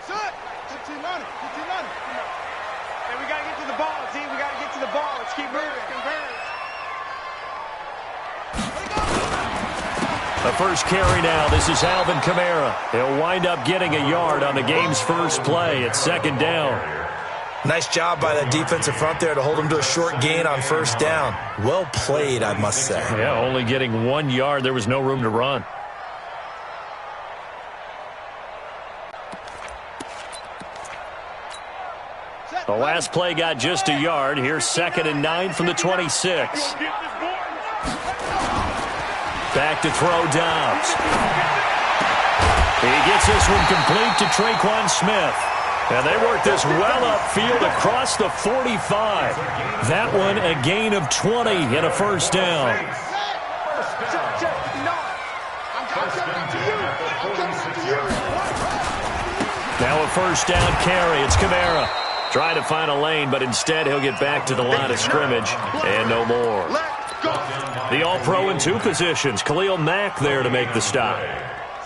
Hey, we got to get to the ball, T. We got to get to the ball. Let's keep moving. The first carry now. This is Alvin Kamara. He'll wind up getting a yard on the game's first play. It's second down. Nice job by that defensive front there to hold him to a short gain on first down. Well played, I must say. Yeah, only getting 1 yard. There was no room to run. The last play got just a yard. Here's 2nd and 9 from the 26. Back to throw, Dobbs. He gets this one complete to Traquan Smith. And they work this well upfield across the 45. That one a gain of 20 and a first down. Now a first down carry. It's Kamara. Trying to find a lane, but instead he'll get back to the line of scrimmage and no more. The All-Pro in 2 positions. Khalil Mack there to make the stop.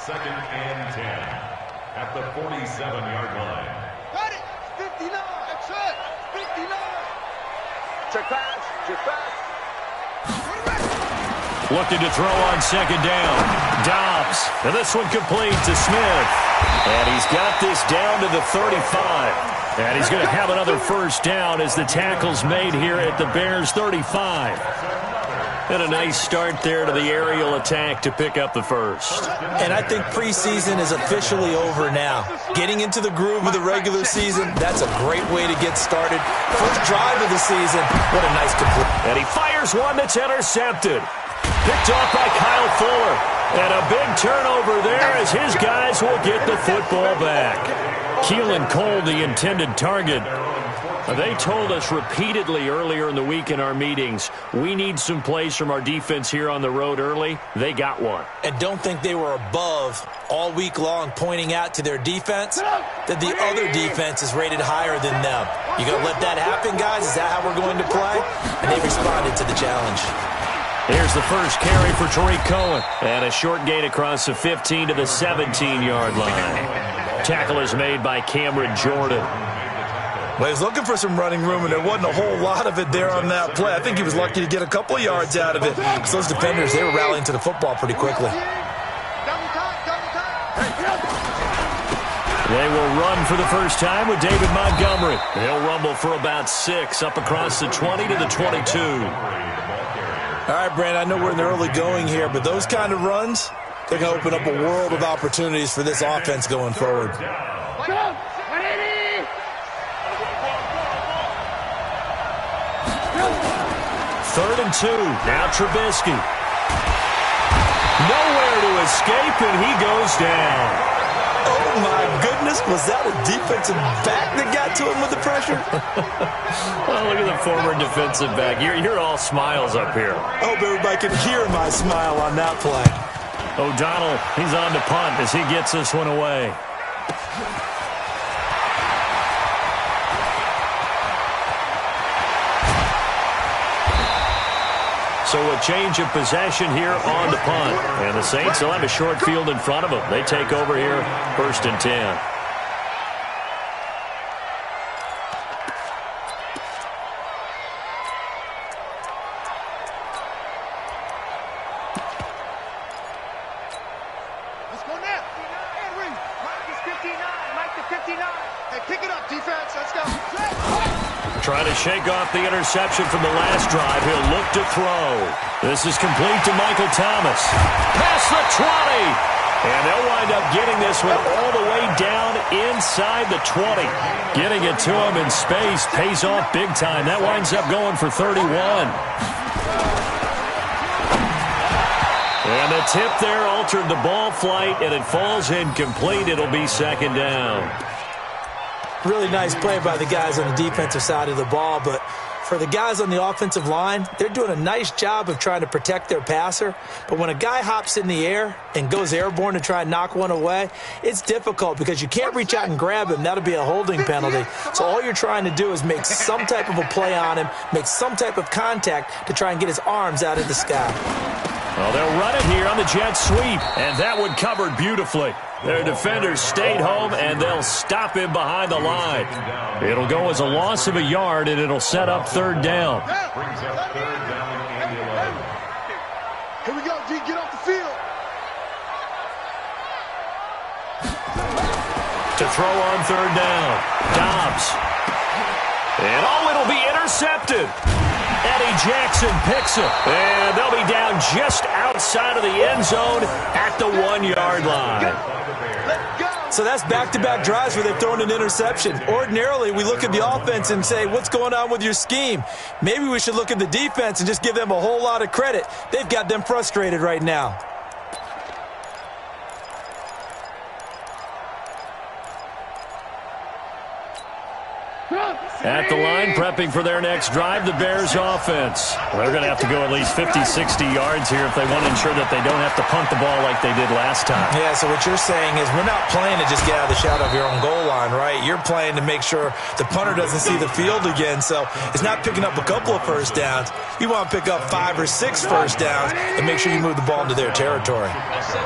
2nd and 10 at the 47-yard line. Got it. 59. That's it. 59. Check pass. Check pass. Looking to throw on 2nd down. Dobbs. And this one complete to Smith. And he's got this down to the 35. And he's going to have another first down as the tackle's made here at the Bears' 35. And a nice start there to the aerial attack to pick up the first. And I think preseason is officially over now. Getting into the groove of the regular season, that's a great way to get started. First drive of the season, what a nice complete. And he fires one that's intercepted. Picked off by Kyle Fuller. And a big turnover there as his guys will get the football back. Keelan Cole, the intended target. They told us repeatedly earlier in the week in our meetings, we need some plays from our defense here on the road early. They got one. And don't think they were above all week long pointing out to their defense that the other defense is rated higher than them. You going to let that happen, guys? Is that how we're going to play? And they responded to the challenge. Here's the first carry for Tariq Cohen. And a short gain across the 15 to the 17-yard line. Tackle is made by Cameron Jordan. Well, he was looking for some running room, and there wasn't a whole lot of it there on that play. I think he was lucky to get a couple of yards out of it. Because those defenders, they were rallying to the football pretty quickly. They will run for the first time with David Montgomery. He'll rumble for about 6 up across the 20 to the 22. All right, Brand, I know we're in the early going here, but those kind of runs, they're going to open up a world of opportunities for this offense going forward. 3rd and 2. Now Trubisky. Nowhere to escape, and he goes down. Oh, my goodness. Was that a defensive back that got to him with the pressure? Well, look at the former defensive back. You're all smiles up here. I hope everybody can hear my smile on that play. O'Donnell, he's on to punt as he gets this one away. So a change of possession here on the punt. And the Saints will have a short field in front of them. They take over here, 1st and 10. Let's go now. Henry, Mike is 59. Mike to 59. Hey, pick it up, defense. Let's go. Trying to shake off the interception from the last drive. He'll look to throw. This is complete to Michael Thomas. Past the 20. And they'll wind up getting this one all the way down inside the 20. Getting it to him in space pays off big time. That winds up going for 31. And the tip there altered the ball flight, and it falls incomplete. It'll be 2nd down. Really nice play by the guys on the defensive side of the ball, but for the guys on the offensive line, they're doing a nice job of trying to protect their passer. But when a guy hops in the air and goes airborne to try and knock one away, it's difficult because you can't reach out and grab him. That'll be a holding penalty. So all you're trying to do is make some type of a play on him, make some type of contact to try and get his arms out of the sky. Well, they'll run it here on the jet sweep, and that one covered beautifully. Their defenders stayed home, and they'll stop him behind the line. It'll go as a loss of a yard, and it'll set up third down. Brings up third down and 11. Here we go, D. Get off the field. To throw on third down. Dobbs. And it'll be intercepted. Eddie Jackson picks it. And they'll be down just outside of the end zone at the 1-yard line. So that's back-to-back drives where they've thrown an interception. Ordinarily, we look at the offense and say, what's going on with your scheme? Maybe we should look at the defense and just give them a whole lot of credit. They've got them frustrated right now. At the line, prepping for their next drive, the Bears offense. They're going to have to go at least 50, 60 yards here if they want to ensure that they don't have to punt the ball like they did last time. Yeah, so what you're saying is we're not playing to just get out of the shadow of your own goal line, right? You're playing to make sure the punter doesn't see the field again. So it's not picking up a couple of first downs. You want to pick up 5 or 6 first downs and make sure you move the ball into their territory.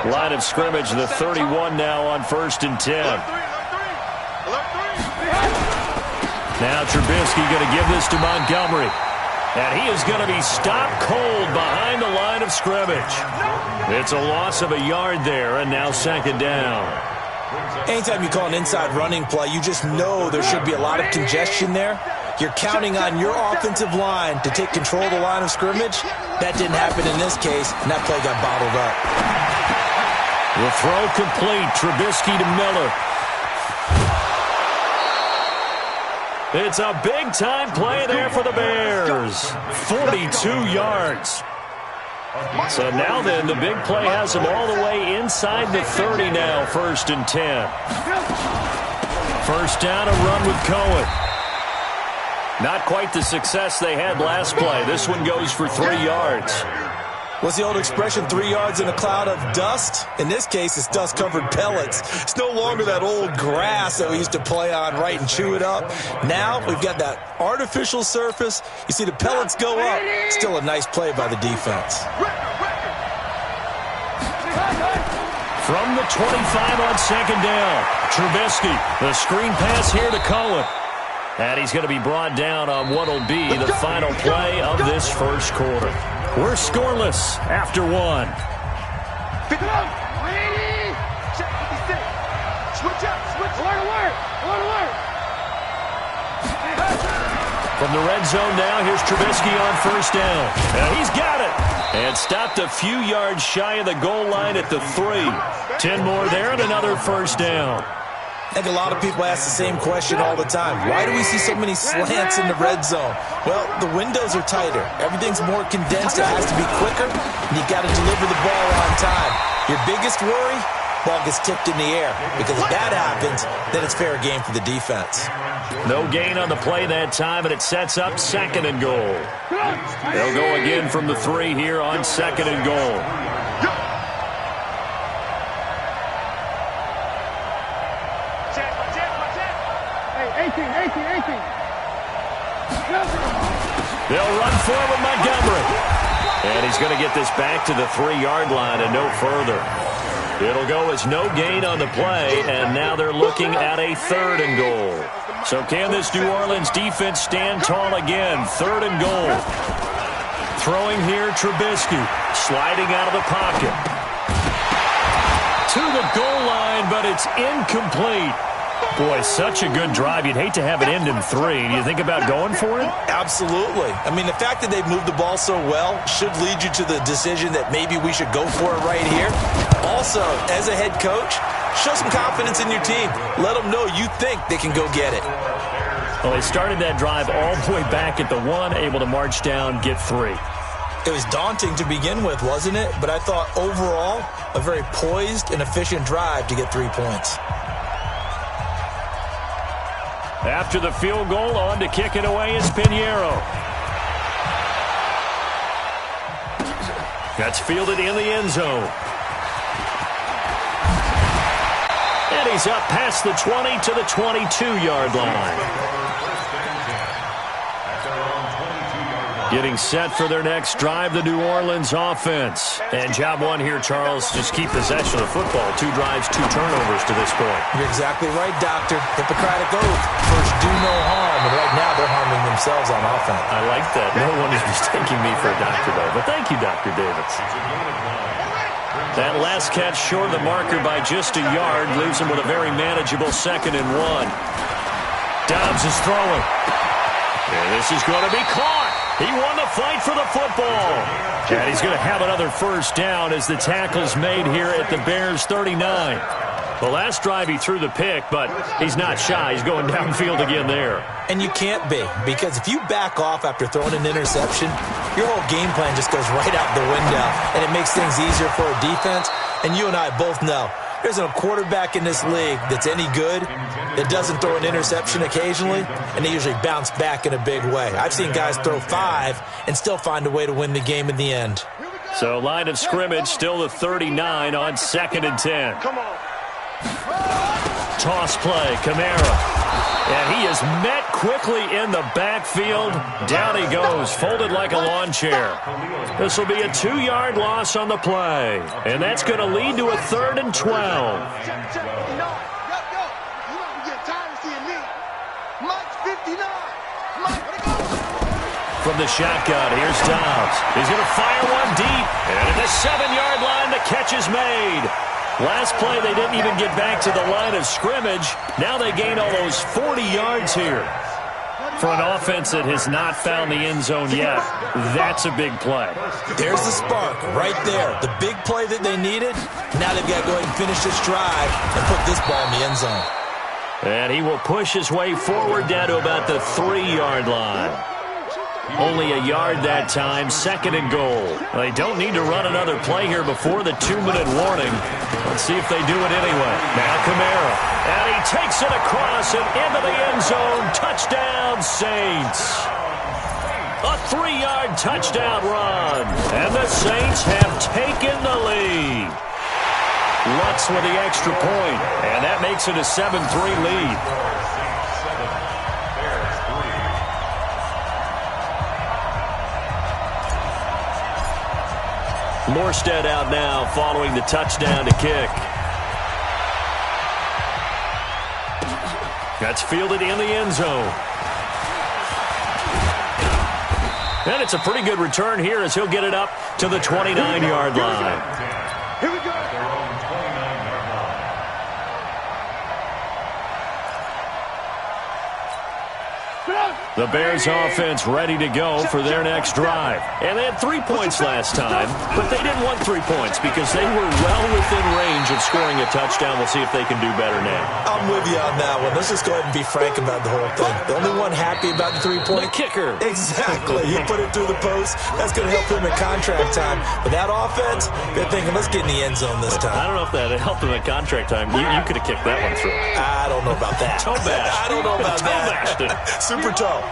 Line of scrimmage, the 31 now on 1st and 10. Now Trubisky going to give this to Montgomery. And he is going to be stopped cold behind the line of scrimmage. It's a loss of a yard there, and now 2nd down. Anytime you call an inside running play, you just know there should be a lot of congestion there. You're counting on your offensive line to take control of the line of scrimmage. That didn't happen in this case, and that play got bottled up. The throw complete. Trubisky to Miller. It's a big-time play there for the Bears. 42 yards. So now then, the big play has them all the way inside the 30 now, 1st and 10. First down, a run with Cohen. Not quite the success they had last play. This one goes for 3 yards. What's the old expression, 3 yards in a cloud of dust? In this case, it's dust-covered pellets. It's no longer that old grass that we used to play on, right, and chew it up. Now we've got that artificial surface. You see the pellets go up. Still a nice play by the defense. From the 25 on 2nd down, Trubisky, the screen pass here to Cohen. And he's going to be brought down on what will be the final play of this first quarter. We're scoreless after 1. Pick it up. Ready. Check 56. Switch up. Switch. Alert. From the red zone now, here's Trubisky on 1st down. And he's got it. And stopped a few yards shy of the goal line at the 3. 10 more there and another 1st down. I think a lot of people ask the same question all the time. Why do we see so many slants in the red zone? Well, the windows are tighter. Everything's more condensed. It has to be quicker, and you got to deliver the ball on time. Your biggest worry, ball gets tipped in the air. Because if that happens, then it's fair game for the defense. No gain on the play that time, and it sets up 2nd and goal. They'll go again from the 3 here on 2nd and goal. They'll run forward Montgomery. And he's going to get this back to the 3-yard line and no further. It'll go as no gain on the play, and now they're looking at a 3rd and goal. So can this New Orleans defense stand tall again? 3rd and goal. Throwing here, Trubisky. Sliding out of the pocket. To the goal line, but it's incomplete. Boy, such a good drive. You'd hate to have it end in 3. Do you think about going for it? Absolutely. I mean, the fact that they've moved the ball so well should lead you to the decision that maybe we should go for it right here. Also, as a head coach, show some confidence in your team. Let them know you think they can go get it. Well, they started that drive all the way back at the 1, able to march down, get 3. It was daunting to begin with, wasn't it? But I thought overall, a very poised and efficient drive to get 3 points. After the field goal, on to kick it away is Pinheiro. That's fielded in the end zone. And he's up past the 20 to the 22-yard line. Getting set for their next drive, the New Orleans offense. And job one here, Charles, just keep possession of the football. 2 drives, 2 turnovers to this point. You're exactly right, Doctor. Hippocratic oath. First, do no harm. And right now, they're harming themselves on offense. I like that. No one is mistaking me for a doctor, though. But thank you, Dr. Davis. That last catch short of the marker by just a yard leaves him with a very manageable 2nd and 1. Dobbs is throwing. And this is going to be caught. He won the fight for the football. And he's going to have another first down as the tackle's made here at the Bears' 39. The last drive he threw the pick, but he's not shy. He's going downfield again there. And you can't be, because if you back off after throwing an interception, your whole game plan just goes right out the window, and it makes things easier for a defense. And you and I both know there's a quarterback in this league that's any good that doesn't throw an interception occasionally, and they usually bounce back in a big way. I've seen guys throw 5 and still find a way to win the game in the end. So line of scrimmage still the 39 on 2nd and 10. Come on. Toss play, Kamara. And he is met quickly in the backfield. Down he goes, folded like a lawn chair. This will be a 2-yard loss on the play. And that's going to lead to a 3rd and 12. From the shotgun, here's Dobbs. He's going to fire one deep. And at the 7-yard line, the catch is made. Last play, they didn't even get back to the line of scrimmage. Now they gain almost 40 yards here. For an offense that has not found the end zone yet, that's a big play. There's the spark right there. The big play that they needed. Now they've got to go ahead and finish this drive and put this ball in the end zone. And he will push his way forward down to about the 3-yard line. Only a yard that time, 2nd and goal. They don't need to run another play here before the 2-minute warning. Let's see if they do it anyway. Now Kamara. And he takes it across and into the end zone. Touchdown, Saints. A 3-yard touchdown run. And the Saints have taken the lead. Lutz with the extra point. And that makes it a 7-3 lead. Morstead out now following the touchdown to kick. That's fielded in the end zone. And it's a pretty good return here as he'll get it up to the 29-yard line. Here we go. The Bears offense ready to go for their next drive. And they had 3 points last time, but they didn't want 3 points because they were well within range of scoring a touchdown. We'll see if they can do better now. I'm with you on that one. Let's just go ahead and be frank about the whole thing. The only one happy about the 3-point. The kicker. Exactly. You put it through the post. That's going to help him in contract time. But that offense, they're thinking, let's get in the end zone this time. I don't know if that helped him at contract time. You could have kicked that one through. I don't know about that. Toe bash. I don't know about that. Super toe.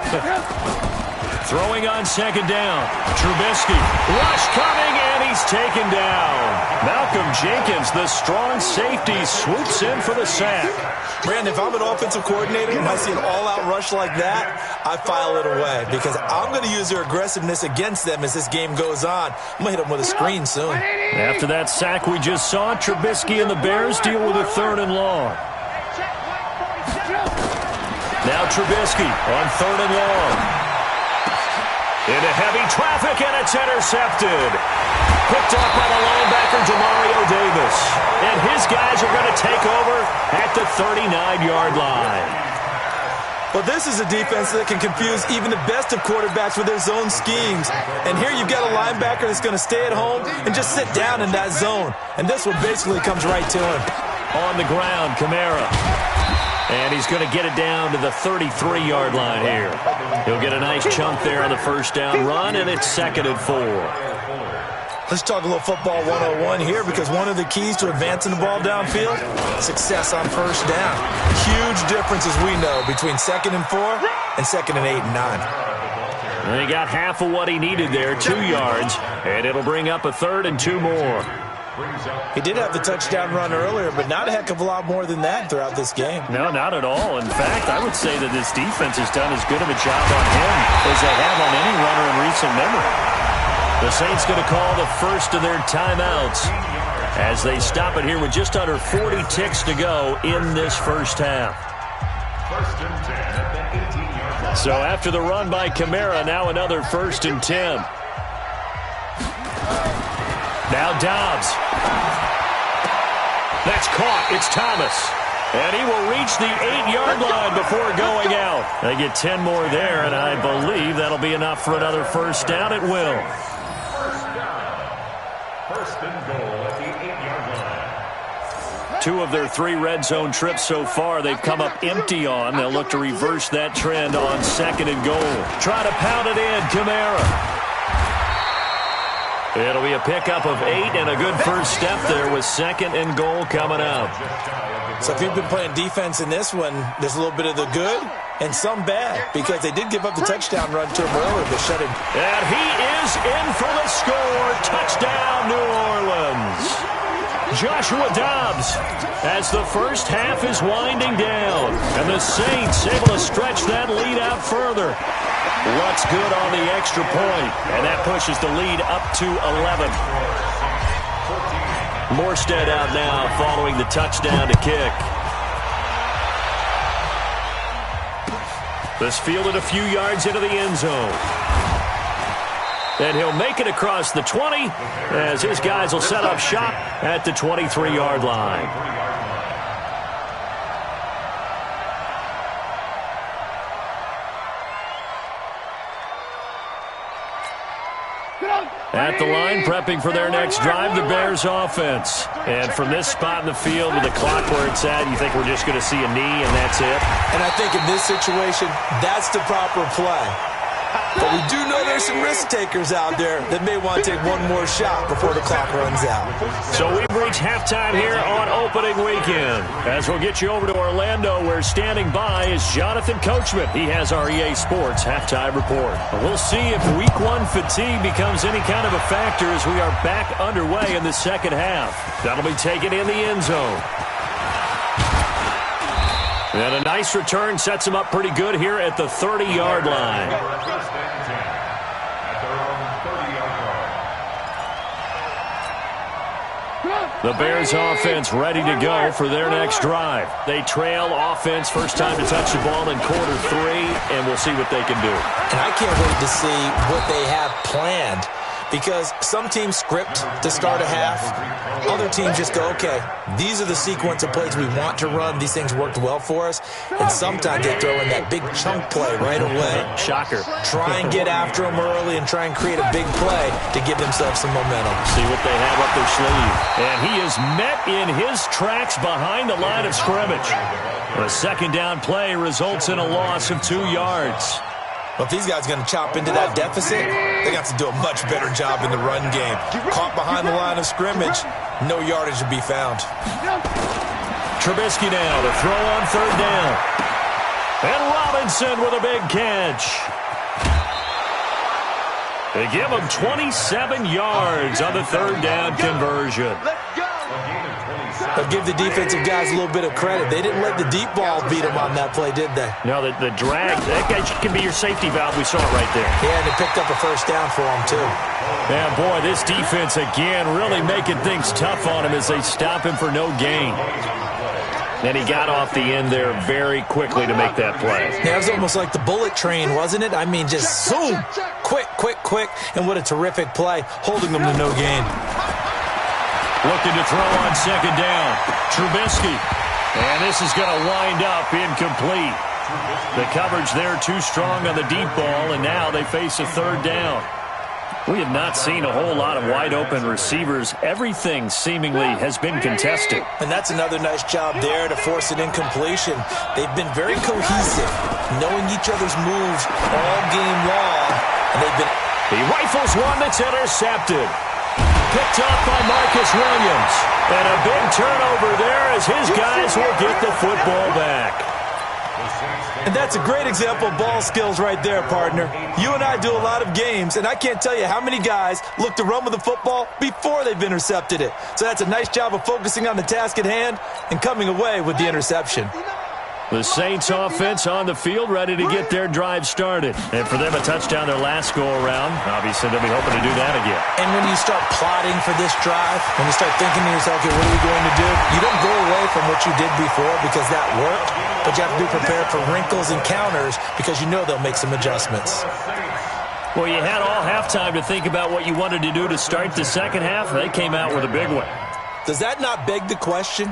Throwing on 2nd down. Trubisky. Rush coming, and he's taken down. Malcolm Jenkins, the strong safety, swoops in for the sack. Brandon, if I'm an offensive coordinator and I see an all-out rush like that, I file it away because I'm going to use their aggressiveness against them as this game goes on. I'm going to hit them with a screen soon. After that sack we just saw, Trubisky and the Bears deal with a 3rd and long. Now Trubisky on 3rd and long. Into heavy traffic, and it's intercepted. Picked up by the linebacker, Demario Davis. And his guys are going to take over at the 39-yard line. Well, this is a defense that can confuse even the best of quarterbacks with their zone schemes. And here you've got a linebacker that's going to stay at home and just sit down in that zone. And this one basically comes right to him. On the ground, Kamara. And he's going to get it down to the 33-yard line here. He'll get a nice chunk there on the first down run, and it's 2nd and 4. Let's talk a little football 101 here because one of the keys to advancing the ball downfield, success on first down. Huge difference, as we know, between 2nd and 4 and 2nd and 8 and 9. And he got half of what he needed there, 2 yards, and it'll bring up a 3rd and 2 more. He did have the touchdown run earlier, but not a heck of a lot more than that throughout this game. No, not at all. In fact, I would say that this defense has done as good of a job on him as they have on any runner in recent memory. The Saints going to call the first of their timeouts as they stop it here with just under 40 ticks to go in this first half. First and 10 at the 18-yard line. So after the run by Kamara, now another 1st and 10. Now Dobbs. That's caught. It's Thomas. And he will reach the 8-yard line before going out. They get 10 more there, and I believe that'll be enough for another first down. It will. First and goal at the 8-yard line. 2 of their 3 red zone trips so far they've come up empty on. They'll look to reverse that trend on 2nd and goal. Try to pound it in, Kamara. It'll be a pickup of 8 and a good first step there with 2nd and goal coming up. So if you've been playing defense in this one, there's a little bit of the good and some bad because they did give up the touchdown run to him earlier, but shut him. And he is in for the score. Touchdown, New Orleans. Joshua Dobbs as the first half is winding down. And the Saints able to stretch that lead out further. Luck's good on the extra point, and that pushes the lead up to 11. Morstead out now following the touchdown to kick. This fielded a few yards into the end zone. And he'll make it across the 20 as his guys will set up shop at the 23-yard line. At the line, prepping for their next drive, the Bears offense. And from this spot in the field with the clock where it's at, you think we're just going to see a knee and that's it? And I think in this situation, that's the proper play. But we do know there's some risk takers out there that may want to take one more shot before the clock runs out. So we've reached halftime here on opening weekend. As we'll get you over to Orlando, where standing by is Jonathan Coachman. He has our EA Sports halftime report. We'll see if week 1 fatigue becomes any kind of a factor as we are back underway in the second half. That'll be taken in the end zone. And a nice return sets him up pretty good here at the 30-yard line. First and 10 at their own 30-yard line. The Bears offense ready to go for their next drive. They trail offense first time to touch the ball in quarter 3, and we'll see what they can do. And I can't wait to see what they have planned. Because some teams script to start a half. Other teams just go, okay, these are the sequence of plays we want to run. These things worked well for us. And sometimes they throw in that big chunk play right away. Shocker. Try and get after them early and try and create a big play to give themselves some momentum. See what they have up their sleeve. And he is met in his tracks behind the line of scrimmage. The second down play results in a loss of 2 yards. But if these guys are going to chop into that deficit, they got to do a much better job in the run game. Caught behind the line of scrimmage, no yardage to be found. Trubisky now to throw on 3rd down. And Robinson with a big catch. They give him 27 yards on the 3rd down conversion. But give the defensive guys a little bit of credit. They didn't let the deep ball beat them on that play, did they? No, the drag, that guy can be your safety valve. We saw it right there. Yeah, and they picked up a first down for him, too. Yeah, boy, this defense, again, really making things tough on him as they stop him for no gain. And he got off the end there very quickly to make that play. Yeah, it was almost like the bullet train, wasn't it? I mean, just zoom, quick, and what a terrific play, holding them to no gain. Looking to throw on 2nd down. Trubisky. And this is going to wind up incomplete. The coverage there too strong on the deep ball, and now they face a 3rd down. We have not seen a whole lot of wide-open receivers. Everything seemingly has been contested. And that's another nice job there to force an incompletion. They've been very cohesive, knowing each other's moves all game long. And they've been... He rifles one that's intercepted. Picked off by Marcus Williams. And a big turnover there as his guys will get the football back. And that's a great example of ball skills right there, partner. You and I do a lot of games, and I can't tell you how many guys look to run with the football before they've intercepted it. So that's a nice job of focusing on the task at hand and coming away with the interception. The Saints offense on the field, ready to get their drive started. And for them, a touchdown their last go-around. Obviously, they'll be hoping to do that again. And when you start plotting for this drive, when you start thinking to yourself, okay, what are we going to do? You don't go away from what you did before because that worked, but you have to be prepared for wrinkles and counters because you know they'll make some adjustments. Well, you had all halftime to think about what you wanted to do to start the second half. They came out with a big one. Does that not beg the question?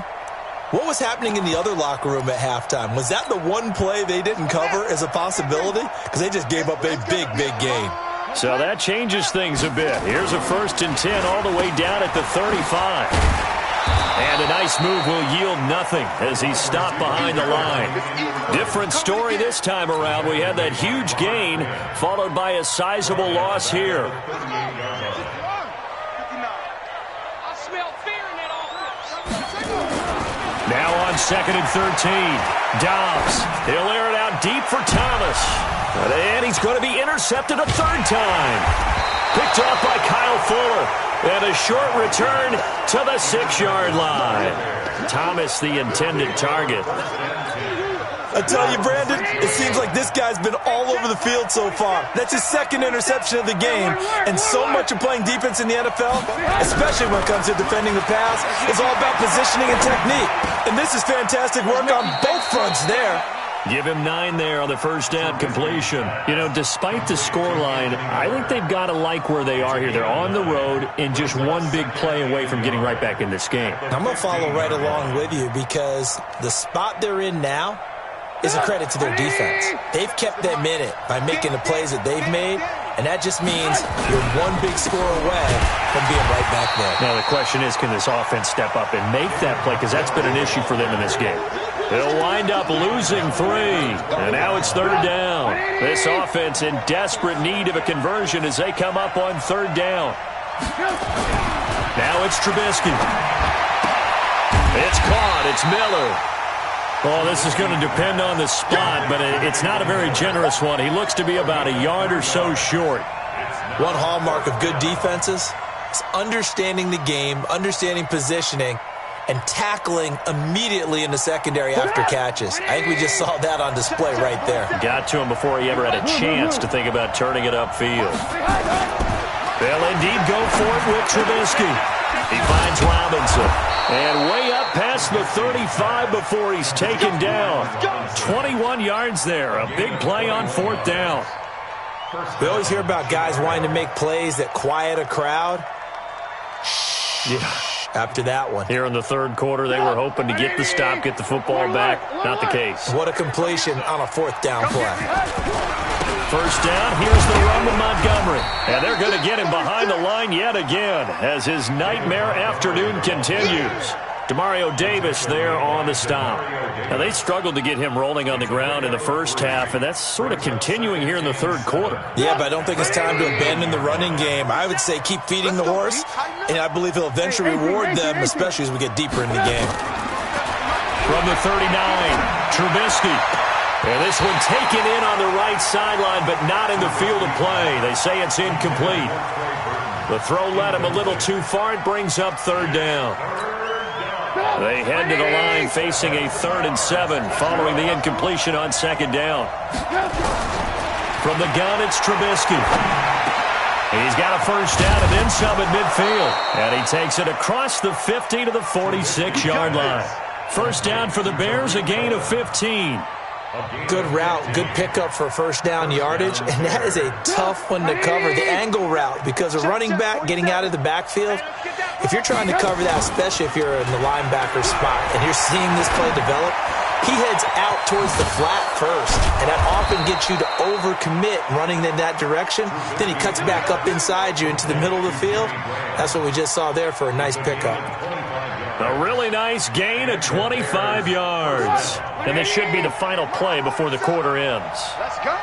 What was happening in the other locker room at halftime? Was that the one play they didn't cover as a possibility? Because they just gave up a big, big gain. So that changes things a bit. Here's a 1st and 10 all the way down at the 35. And a nice move will yield nothing as he's stopped behind the line. Different story this time around. We had that huge gain followed by a sizable loss here. Now on 2nd and 13. Dobbs. He'll air it out deep for Thomas. And he's going to be intercepted a 3rd time. Picked off by Kyle Fuller. And a short return to the 6-yard line. Thomas, the intended target. I tell you, Brandon, it seems like this guy's been all over the field so far. That's his 2nd interception of the game, and so much of playing defense in the NFL, especially when it comes to defending the pass, is all about positioning and technique. And this is fantastic work on both fronts there. Give him 9 there on the 1st down completion. You know, despite the scoreline, I think they've got to like where they are here. They're on the road and just one big play away from getting right back in this game. I'm going to follow right along with you because the spot they're in now is a credit to their defense. They've kept them in it by making the plays that they've made, and that just means you're one big score away from being right back there. Now the question is, can this offense step up and make that play? Because that's been an issue for them in this game. They'll wind up losing 3, and now it's 3rd down. This offense in desperate need of a conversion as they come up on 3rd down. Now it's Trubisky. It's caught. It's Miller. Well, this is going to depend on the spot, but it's not a very generous one. He looks to be about a yard or so short. One hallmark of good defenses is understanding the game, understanding positioning, and tackling immediately in the secondary after catches. I think we just saw that on display right there. Got to him before he ever had a chance to think about turning it upfield. They'll indeed go for it with Trubisky. He finds Robinson. And way up past the 35 before he's taken down. 21 yards there. A big play on 4th down. We always hear about guys wanting to make plays that quiet a crowd. Yeah. After that one. Here in the 3rd quarter, they were hoping to get the stop, get the football back. Not the case. What a completion on a 4th down play. 1st down, here's the run to Montgomery. And they're going to get him behind the line yet again as his nightmare afternoon continues. Demario Davis there on the stop. Now, they struggled to get him rolling on the ground in the 1st half, and that's sort of continuing here in the 3rd quarter. Yeah, but I don't think it's time to abandon the running game. I would say keep feeding the horse, and I believe he'll eventually reward them, especially as we get deeper in the game. From the 39, Trubisky. And this one taken in on the right sideline, but not in the field of play. They say it's incomplete. The throw led him a little too far. It brings up 3rd down. They head to the line facing a 3rd and 7 following the incompletion on 2nd down. From the gun, it's Trubisky. He's got a 1st down and then some at midfield. And he takes it across the 50 to the 46-yard line. 1st down for the Bears, a gain of 15. Good route, good pickup for 1st down yardage, and that is a tough one to cover, the angle route, because a running back getting out of the backfield, if you're trying to cover that, especially if you're in the linebacker spot and you're seeing this play develop, he heads out towards the flat first, and that often gets you to overcommit running in that direction. Then he cuts back up inside you into the middle of the field. That's what we just saw there for a nice pickup. A really nice gain of 25 yards. And this should be the final play before the quarter ends. Let's go.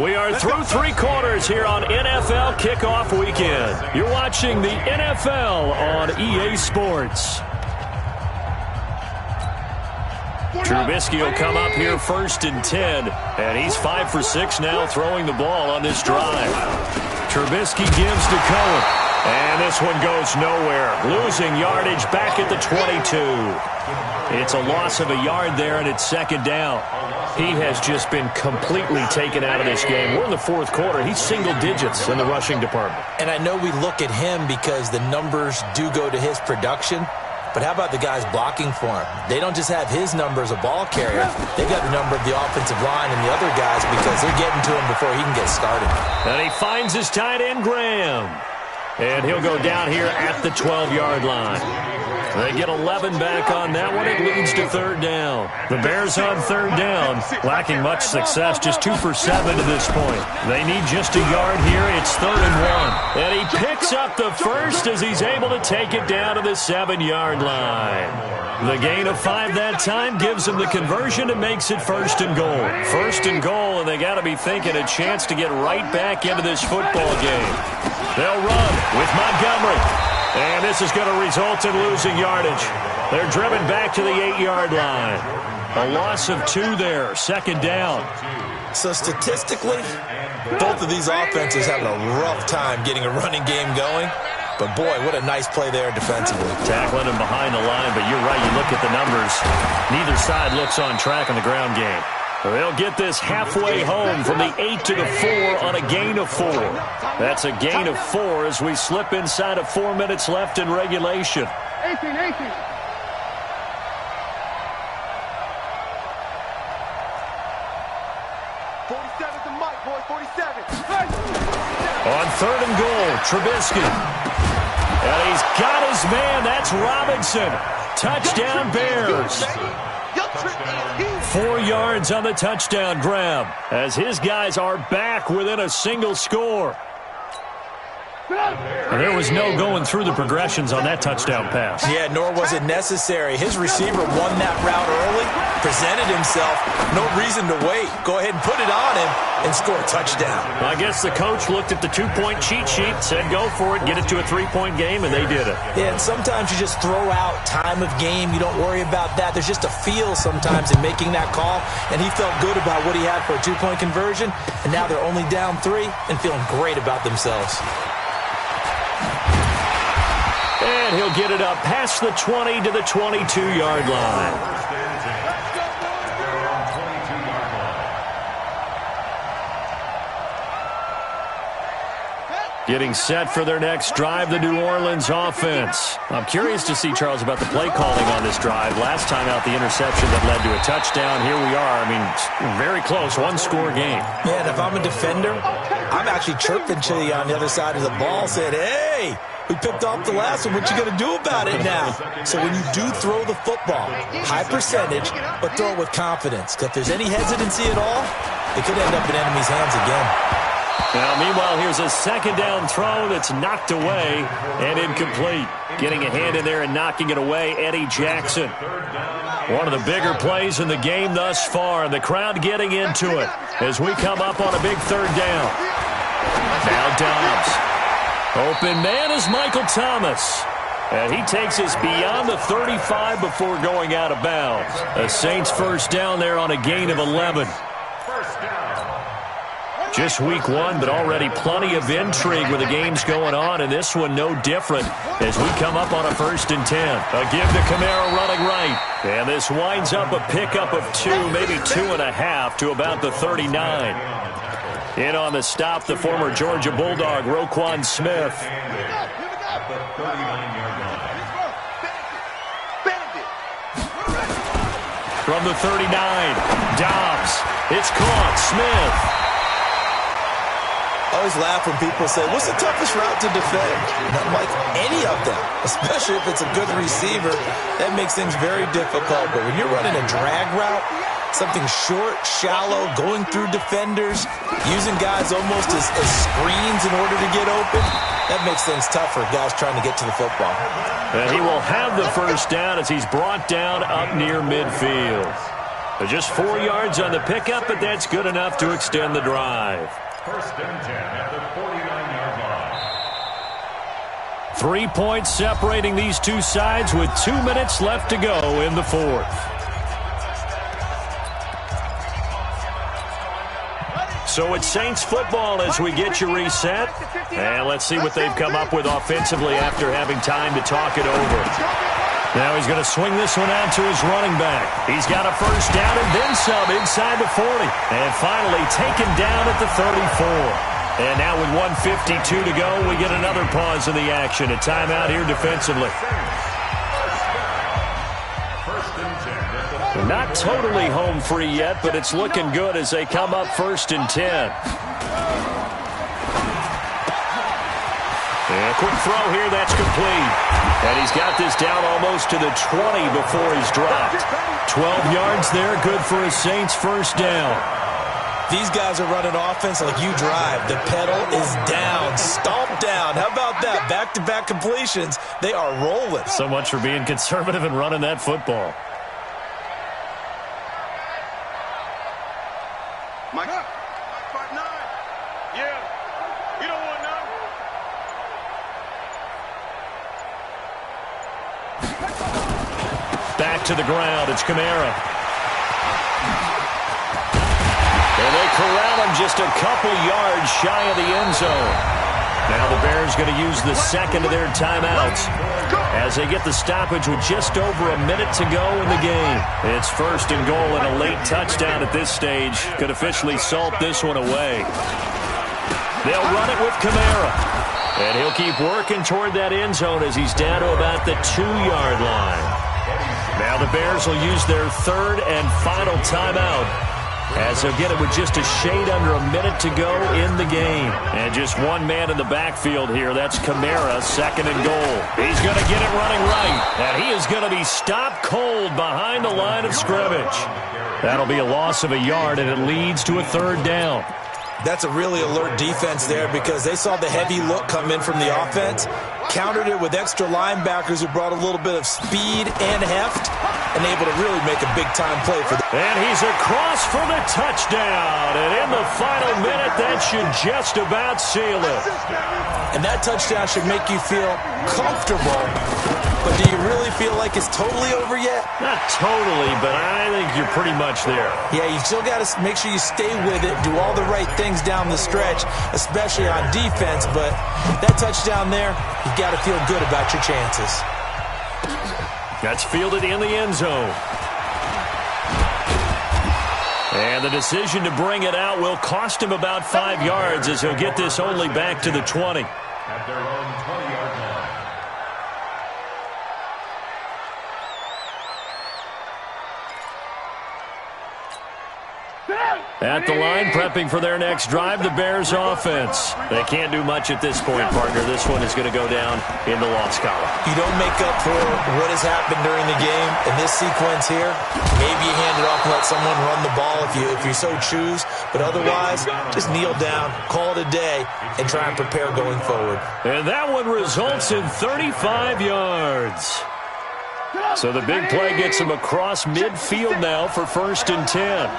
We are through 3 quarters here on NFL Kickoff Weekend. You're watching the NFL on EA Sports. Trubisky will come up here 1st and 10, and he's 5 for 6 now throwing the ball on this drive. Trubisky gives to Cohen, and this one goes nowhere. Losing yardage back at the 22. It's a loss of a yard there, and it's 2nd down. He has just been completely taken out of this game. We're in the 4th quarter. He's single digits in the rushing department. And I know we look at him because the numbers do go to his production. But how about the guys blocking for him? They don't just have his number as a ball carrier. They've got the number of the offensive line and the other guys because they're getting to him before he can get started. And he finds his tight end, Graham. And he'll go down here at the 12-yard line. They get 11 back on that one. It leads to 3rd down. The Bears on 3rd down, lacking much success, just 2 for 7 to this point. They need just a yard here. It's 3rd and 1. And he picks up the first as he's able to take it down to the 7-yard line. The gain of 5 that time gives him the conversion and makes it 1st and goal. 1st and goal, and they got to be thinking a chance to get right back into this football game. They'll run with Montgomery. And this is going to result in losing yardage. They're driven back to the 8-yard line. A loss of 2 there, 2nd down. So statistically, both of these offenses having a rough time getting a running game going. But boy, what a nice play there defensively. Tackling him behind the line, but you're right, you look at the numbers. Neither side looks on track in the ground game. They'll get this halfway home from the 8 to the 4 on a gain of 4. That's a gain of 4 as we slip inside of 4 minutes left in regulation. 18. On 3rd and goal, Trubisky. And he's got his man. That's Robinson. Touchdown, Bears. 4 yards on the touchdown grab as his guys are back within a single score. And there was no going through the progressions on that touchdown pass. Yeah, nor was it necessary. His receiver won that route early, presented himself, no reason to wait. Go ahead and put it on him and score a touchdown. I guess the coach looked at the 2-point cheat sheet, said go for it, get it to a 3-point game, and they did it. Yeah, and sometimes you just throw out time of game. You don't worry about that. There's just a feel sometimes in making that call, and he felt good about what he had for a 2-point conversion, and now they're only down 3 and feeling great about themselves. And he'll get it up past the 20 to the 22-yard line. Getting set for their next drive, the New Orleans offense. I'm curious to see, Charles, about the play calling on this drive. Last time out, the interception that led to a touchdown. Here we are. I mean, very close, 1-score game. Man, if I'm a defender, I'm actually chirping to you on the other side of the ball, saying, hey, we picked off the last one. What you going to do about it now? So when you do throw the football, high percentage, but throw it with confidence. Because if there's any hesitancy at all, it could end up in enemy's hands again. Now, meanwhile, here's a 2nd down throw that's knocked away and incomplete. Getting a hand in there and knocking it away, Eddie Jackson. One of the bigger plays in the game thus far, and the crowd getting into it as we come up on a big 3rd down. Now Dobbs. Open man is Michael Thomas. And he takes us beyond the 35 before going out of bounds. The Saints 1st down there on a gain of 11. Just week 1, but already plenty of intrigue with the games going on, and this one no different as we come up on a 1st and 10. A give to Kamara running right. And this winds up a pickup of 2, maybe 2.5 to about the 39. In on the stop, the former Georgia Bulldog, Roquan Smith. From the 39, Dobbs. It's caught. Smith. I always laugh when people say, what's the toughest route to defend? And I'm like, any of them, especially if it's a good receiver. That makes things very difficult. But when you're running a drag route, something short, shallow, going through defenders, using guys almost as screens in order to get open, that makes things tough for guys trying to get to the football. And he will have the 1st down as he's brought down up near midfield. Just 4 yards on the pickup, but that's good enough to extend the drive. 1st and 10 at the 49-yard line. 3 points separating these two sides with 2 minutes left to go in the 4th. So it's Saints football as we get you reset. And let's see what they've come up with offensively after having time to talk it over. Now he's going to swing this one out to his running back. He's got a first down and then some inside the 40. And finally taken down at the 34. And now with 1:52 to go, we get another pause in the action. A timeout here defensively. Not totally home free yet, but it's looking good as they come up 1st and 10. And a quick throw here, that's complete. And he's got this down almost to the 20 before he's dropped. 12 yards there, good for a Saints first down. These guys are running offense like you drive. The pedal is down, stomped down. How about that? Back-to-back completions. They are rolling. So much for being conservative and running that football. Mike 5'9". Yeah. You don't want none. Back to the ground. It's Kamara. And they corral him just a couple yards shy of the end zone. Now the Bears going to use the second of their timeouts as they get the stoppage with just over a minute to go in the game. It's 1st and goal, and a late touchdown at this stage could officially salt this one away. They'll run it with Kamara. And he'll keep working toward that end zone as he's down to about the 2-yard line. Now the Bears will use their 3rd and final timeout as they'll get it with just a shade under a minute to go in the game. And just one man in the backfield here. That's Kamara, 2nd and goal. He's going to get it running right. And he is going to be stopped cold behind the line of scrimmage. That'll be a loss of a yard, and it leads to a 3rd down. That's a really alert defense there because they saw the heavy look come in from the offense, countered it with extra linebackers who brought a little bit of speed and heft, and able to really make a big-time play for them. And he's across for the touchdown. And in the final minute, that should just about seal it. And that touchdown should make you feel comfortable. But do you really feel like it's totally over yet? Not totally, but I think you're pretty much there. Yeah, you still got to make sure you stay with it, do all the right things down the stretch, especially on defense. But that touchdown there, you've got to feel good about your chances. That's fielded in the end zone. And the decision to bring it out will cost him about 5 yards as he'll get this only back to the 20. At their own 20-yard line. At the line, prepping for their next drive, the Bears offense. They can't do much at this point, partner. This one is going to go down in the loss column. You don't make up for what has happened during the game. In this sequence here, maybe you hand it off and let someone run the ball if you so choose. But otherwise, just kneel down, call it a day, and try and prepare going forward. And that one results in 35 yards. So the big play gets him across midfield now for 1st and 10.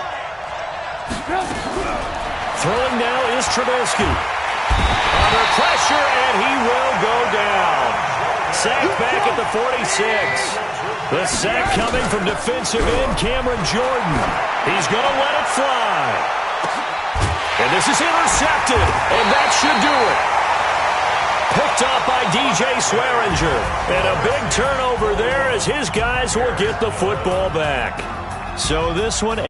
Throwing now is Trubisky. Under pressure, and he will go down. Sacked back at the 46. The sack coming from defensive end Cameron Jordan. He's going to let it fly. And this is intercepted, and that should do it. Picked up by DJ Swearinger. And a big turnover there as his guys will get the football back. So this one...